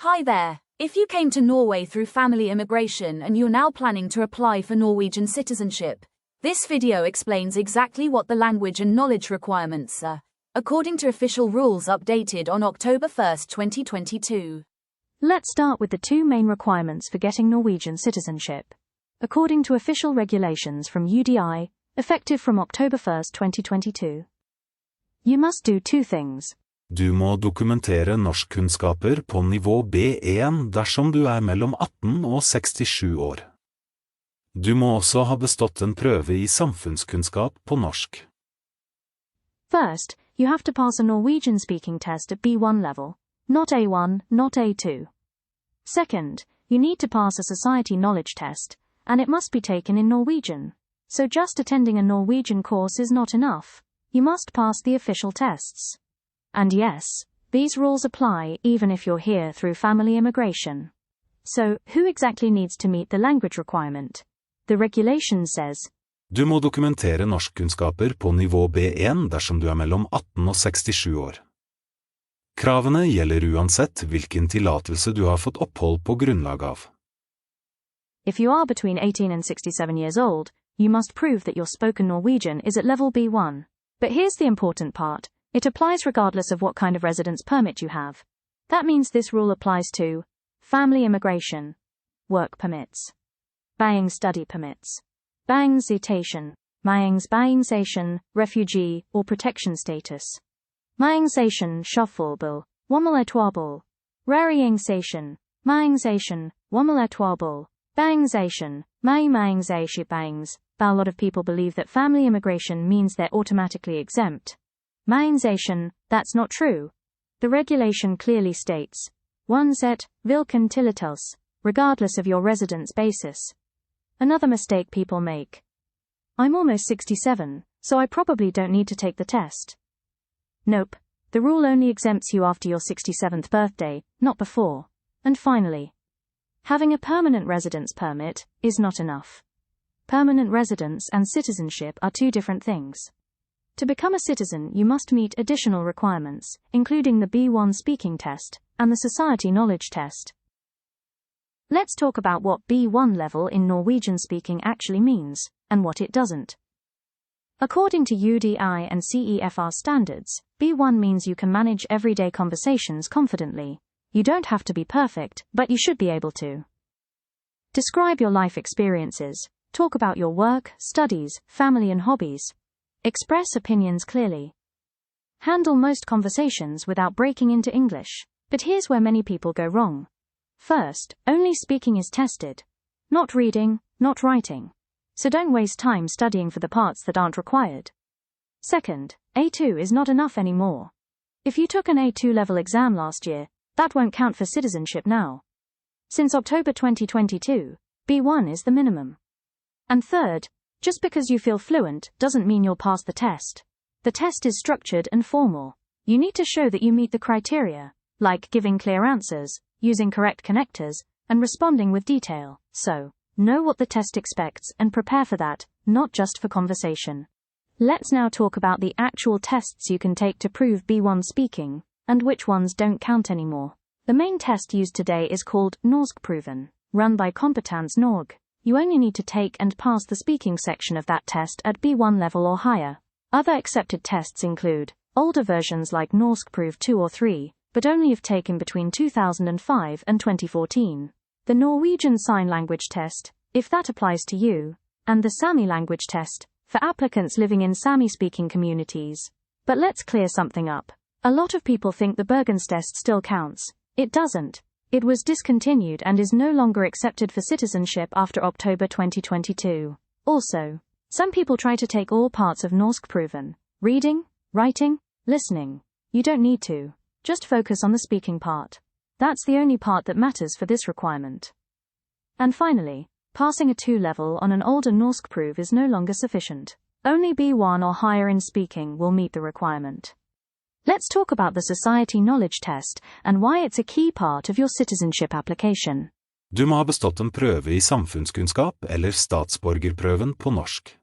Hi there. If you came to Norway through family immigration and you're now planning to apply for Norwegian citizenship, this video explains exactly what the language and knowledge requirements are, according to official rules updated on October 1, 2022. Let's start with the two main requirements for getting Norwegian citizenship. According to official regulations from UDI, effective from October 1, 2022. You must do two things. Du må dokumentere norskkunnskaper på nivå B1 dersom du mellom 18 og 67 år. Du må også ha bestått en prøve i samfunnskunnskap på norsk. First, you have to pass a Norwegian speaking test at B1 level, not A1, not A2. Second, you need to pass a society knowledge test, and it must be taken in Norwegian. So just attending a Norwegian course is not enough. You must pass the official tests. And yes, these rules apply even if you're here through family immigration. So, who exactly needs to meet the language requirement? The regulation says, Du må dokumentere norskkunnskaper på nivå B1 dersom du mellom 18 og 67 år. Kravene gjelder uansett hvilken tillatelse du har fått opphold på grunnlag av. If you are between 18 and 67 years old, you must prove that your spoken Norwegian is at level B1. But here's the important part. It applies regardless of what kind of residence permit you have. That means this rule applies to family immigration, work permits, bang study permits, bang citation, bang refugee or protection status, station shuffleable, wommeletwable, rarying station, wommeletwable, bangzation, bangs. But a lot of people believe that family immigration means they're automatically exempt. That's not true. The regulation clearly states, uansett hvilken tillatelse, regardless of your residence basis. Another mistake people make. I'm almost 67, so I probably don't need to take the test. Nope, the rule only exempts you after your 67th birthday, not before. And finally, having a permanent residence permit is not enough. Permanent residence and citizenship are two different things. To become a citizen, you must meet additional requirements, including the B1 speaking test and the society knowledge test. Let's talk about what B1 level in Norwegian speaking actually means, and what it doesn't. According to UDI and CEFR standards, B1 means you can manage everyday conversations confidently. You don't have to be perfect, but you should be able to. Describe your life experiences. Talk about your work, studies, family and hobbies. Express opinions clearly. Handle most conversations without breaking into English. But here's where many people go wrong. First, only speaking is tested. Not reading, not writing. So don't waste time studying for the parts that aren't required. Second, A2 is not enough anymore. If you took an A2 level exam last year, that won't count for citizenship now. Since October 2022, B1 is the minimum. And third, just because you feel fluent doesn't mean you'll pass the test. The test is structured and formal. You need to show that you meet the criteria, like giving clear answers, using correct connectors, and responding with detail. So, know what the test expects and prepare for that, not just for conversation. Let's now talk about the actual tests you can take to prove B1 speaking, and which ones don't count anymore. The main test used today is called Norskprøven, run by Kompetens Norge. You only need to take and pass the speaking section of that test at B1 level or higher. Other accepted tests include older versions like Norskprøven 2 or 3, but only if taken between 2005 and 2014. The Norwegian Sign Language Test, if that applies to you, and the Sami Language Test, for applicants living in Sami-speaking communities. But let's clear something up. A lot of people think the Bergenstest still counts. It doesn't. It was discontinued and is no longer accepted for citizenship after October 2022. Also, some people try to take all parts of Norskprøven, reading, writing, listening. You don't need to. Just focus on the speaking part. That's the only part that matters for this requirement. And finally, passing a 2 level on an older Norskprøven is no longer sufficient. Only B1 or higher in speaking will meet the requirement. Let's talk about the society knowledge test and why it's a key part of your citizenship application. Du må ha bestått en prøve i samfunnskunnskap eller Statsborgerprøven på norsk.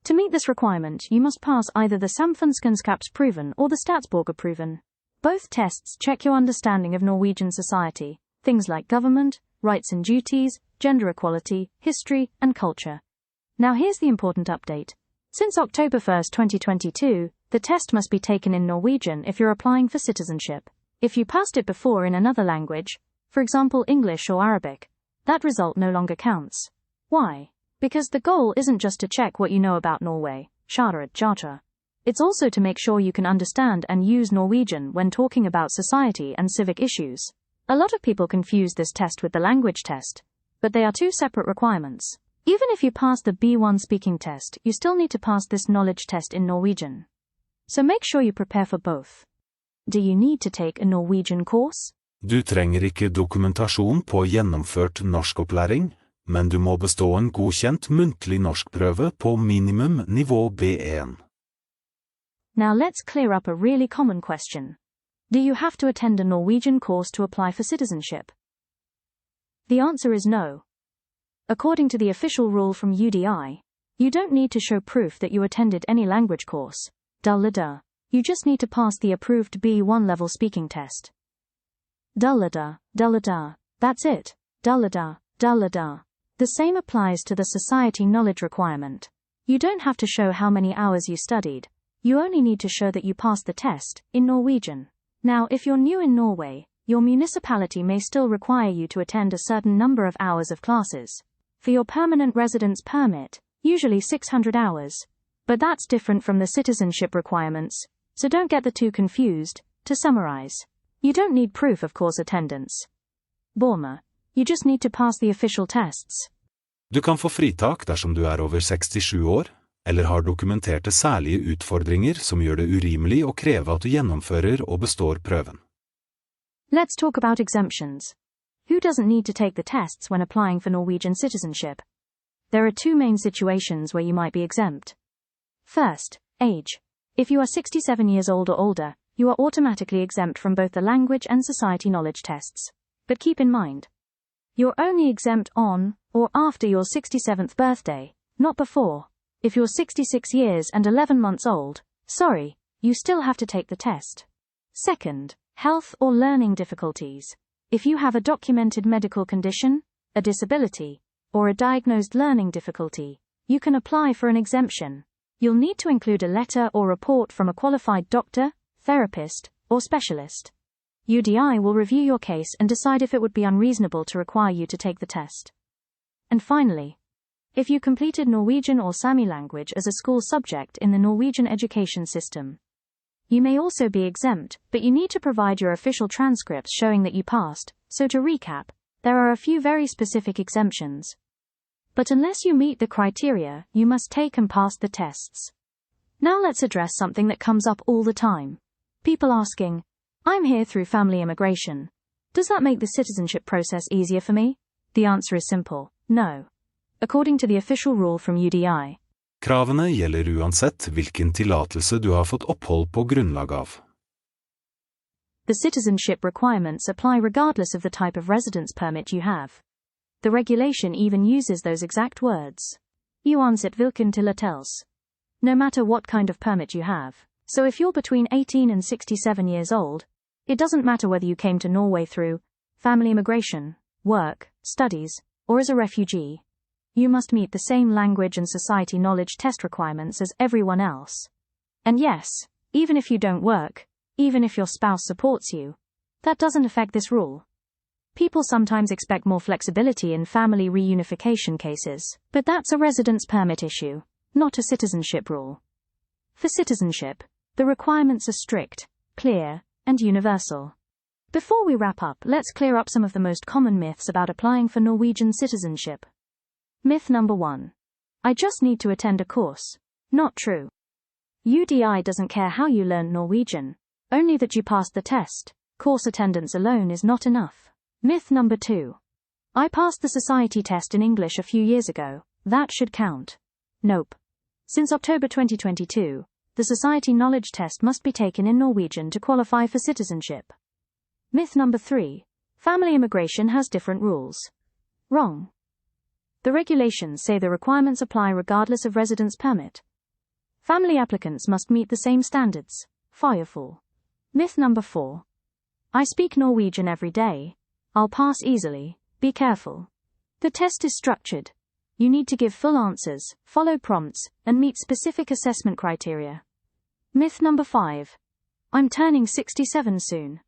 To meet this requirement, you must pass either the Samfunnskunnskapsprøven or the Statsborgerprøven. Both tests check your understanding of Norwegian society, things like government, rights and duties, gender equality, history, and culture. Now here's the important update. Since October 1st, 2022, the test must be taken in Norwegian if you're applying for citizenship. If you passed it before in another language, for example English or Arabic, that result no longer counts. Why? Because the goal isn't just to check what you know about Norway, charter. It's also to make sure you can understand and use Norwegian when talking about society and civic issues. A lot of people confuse this test with the language test, but they are two separate requirements. Even if you pass the B1 speaking test, you still need to pass this knowledge test in Norwegian. So make sure you prepare for both. Do you need to take a Norwegian course? Du trenger ikke dokumentasjon på gjennomført norskopplæring, men du må bestå en godkjent muntlig norskprøve på minimum nivå B1. Now let's clear up a really common question. Do you have to attend a Norwegian course to apply for citizenship? The answer is no. According to the official rule from UDI, you don't need to show proof that you attended any language course. You just need to pass the approved B1 level speaking test. That's it. The same applies to the society knowledge requirement. You don't have to show how many hours you studied. You only need to show that you passed the test, in Norwegian. Now, if you're new in Norway, your municipality may still require you to attend a certain number of hours of classes. For your permanent residence permit, usually 600 hours. But that's different from the citizenship requirements, so don't get the two confused. To summarize, you don't need proof of course attendance. You just need to pass the official tests. Du kan få fritak dersom du er over 67 år, eller har dokumenterte særlige utfordringer som gjør det urimelig å kreve at du gjennomfører og består prøven. Let's talk about exemptions. Who doesn't need to take the tests when applying for Norwegian citizenship? There are two main situations where you might be exempt. First, age. If you are 67 years old or older, you are automatically exempt from both the language and society knowledge tests. But keep in mind, you're only exempt on or after your 67th birthday, not before. If you're 66 years and 11 months old, you still have to take the test. Second, health or learning difficulties. If you have a documented medical condition, a disability, or a diagnosed learning difficulty, you can apply for an exemption. You'll need to include a letter or report from a qualified doctor, therapist, or specialist. UDI will review your case and decide if it would be unreasonable to require you to take the test. And finally, if you completed Norwegian or Sami language as a school subject in the Norwegian education system, you may also be exempt, but you need to provide your official transcripts showing that you passed. So to recap, there are a few very specific exemptions. But unless you meet the criteria, you must take and pass the tests. Now let's address something that comes up all the time. People asking, I'm here through family immigration. Does that make the citizenship process easier for me? The answer is simple, no. According to the official rule from UDI, Kravene gjelder uansett hvilken tillatelse du har fått opphold på grunnlag av. the citizenship requirements apply regardless of the type of residence permit you have. The regulation even uses those exact words. Uansett hvilken tillatelse. No matter what kind of permit you have. So if you're between 18 and 67 years old, it doesn't matter whether you came to Norway through family immigration, work, studies, or as a refugee. You must meet the same language and society knowledge test requirements as everyone else. And yes, even if you don't work, even if your spouse supports you, that doesn't affect this rule. People sometimes expect more flexibility in family reunification cases, but that's a residence permit issue, not a citizenship rule. For citizenship, the requirements are strict, clear, and universal. Before we wrap up, let's clear up some of the most common myths about applying for Norwegian citizenship. Myth number 1. I just need to attend a course. Not true. UDI doesn't care how you learned Norwegian, only that you passed the test. Course attendance alone is not enough. Myth number 2. I passed the society test in English a few years ago, that should count. Nope. Since October 2022, the society knowledge test must be taken in Norwegian to qualify for citizenship. Myth number 3. Family immigration has different rules. Wrong. The regulations say the requirements apply regardless of residence permit. Family applicants must meet the same standards. Fearful. Myth number 4. I speak Norwegian every day. I'll pass easily. Be careful. The test is structured. You need to give full answers, follow prompts, and meet specific assessment criteria. Myth number 5. I'm turning 67 soon.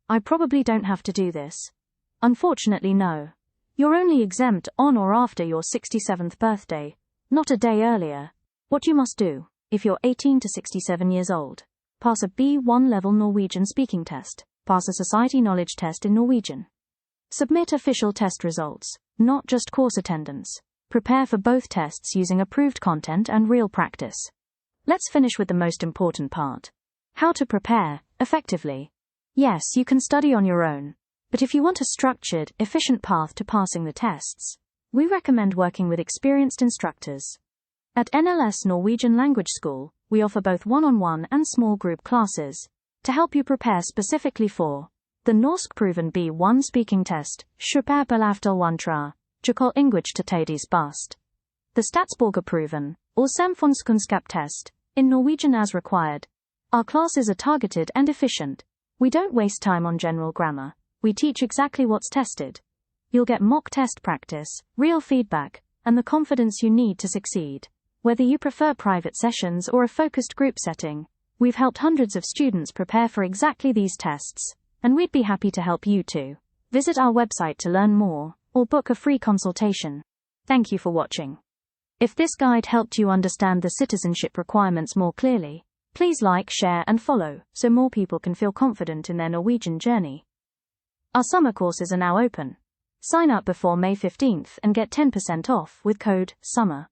I probably don't have to do this. Unfortunately, no. You're only exempt on or after your 67th birthday, not a day earlier. What you must do, if you're 18 to 67 years old: pass a B1 level Norwegian speaking test, pass a society knowledge test in Norwegian. Submit official test results, not just course attendance. Prepare for both tests using approved content and real practice. Let's finish with the most important part. How to prepare effectively. Yes, you can study on your own, but if you want a structured, efficient path to passing the tests, we recommend working with experienced instructors. At En-til-en Norwegian Language School, we offer both one-on-one and small group classes to help you prepare specifically for the Norskprøven B1 speaking test, En-til-en til tedies bast, the Statsborgerprøven, or Samfunnskunnskapsprøven, in Norwegian as required. Our classes are targeted and efficient. We don't waste time on general grammar. We teach exactly what's tested. You'll get mock test practice, real feedback, and the confidence you need to succeed. Whether you prefer private sessions or a focused group setting, we've helped hundreds of students prepare for exactly these tests, and we'd be happy to help you too. Visit our website to learn more, or book a free consultation. Thank you for watching. If this guide helped you understand the citizenship requirements more clearly, please like, share, and follow so more people can feel confident in their Norwegian journey. Our summer courses are now open. Sign up before May 15th and get 10% off with code SUMMER.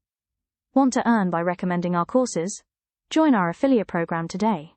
Want to earn by recommending our courses? Join our affiliate program today.